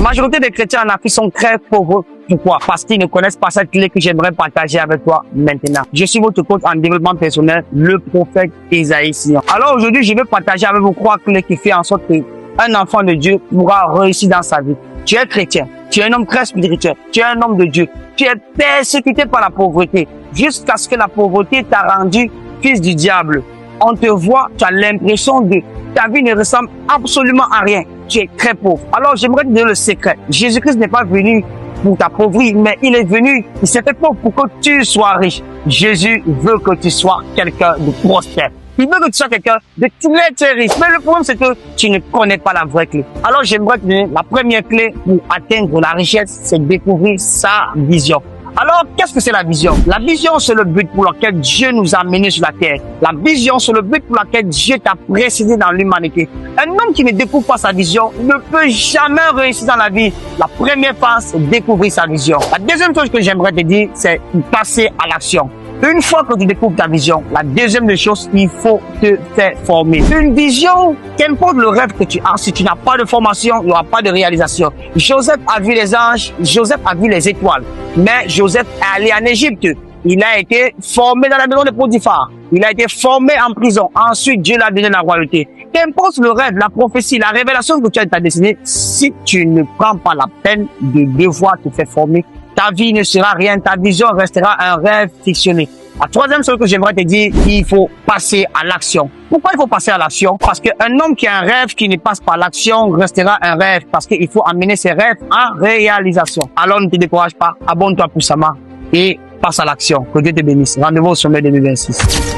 majorité des chrétiens en Afrique sont très pauvres. Pourquoi? Parce qu'ils ne connaissent pas cette clé que j'aimerais partager avec toi maintenant. Je suis votre coach en développement personnel, le prophète Esaïe Sion. Alors aujourd'hui, je vais partager avec vous 3 clés qui font en sorte qu'un enfant de Dieu pourra réussir dans sa vie. Tu es chrétien, tu es un homme très spirituel, tu es un homme de Dieu, tu es persécuté par la pauvreté, jusqu'à ce que la pauvreté t'a rendu fils du diable. On te voit, tu as l'impression de ta vie ne ressemble absolument à rien. Tu es très pauvre. Alors j'aimerais te donner le secret. Jésus-Christ n'est pas venu pour t'appauvrir, mais il est venu, il s'est fait pauvre pour que tu sois riche. Jésus veut que tu sois quelqu'un de prospère. Il veut que tu sois quelqu'un de très très riche. Mais le problème, c'est que tu ne connais pas la vraie clé. Alors j'aimerais te donner la première clé pour atteindre la richesse, c'est découvrir sa vision. Alors, qu'est-ce que c'est la vision? La vision, c'est le but pour lequel Dieu nous a menés sur la terre. La vision, c'est le but pour lequel Dieu t'a précédé dans l'humanité. Un homme qui ne découvre pas sa vision ne peut jamais réussir dans la vie. La première phase, c'est découvrir sa vision. La deuxième chose que j'aimerais te dire, c'est passer à l'action. Une fois que tu découvres ta vision, la deuxième des choses, il faut te faire former. Une vision, qu'importe le rêve que tu as, si tu n'as pas de formation, il n'y aura pas de réalisation. Joseph a vu les anges, Joseph a vu les étoiles, mais Joseph est allé en Égypte. Il a été formé dans la maison de Potiphar. Il a été formé en prison. Ensuite, Dieu l'a donné la royauté. Qu'importe le rêve, la prophétie, la révélation que tu as ta destinée, si tu ne prends pas la peine de devoir te faire former, ta vie ne sera rien, ta vision restera un rêve fictionné. La troisième chose que j'aimerais te dire, il faut passer à l'action. Pourquoi il faut passer à l'action? Parce qu'un homme qui a un rêve qui ne passe pas à l'action restera un rêve, parce qu'il faut amener ses rêves en réalisation. Alors ne te décourage pas, abonne-toi puissamment et passe à l'action. Que Dieu te bénisse. Rendez-vous au sommet 2026.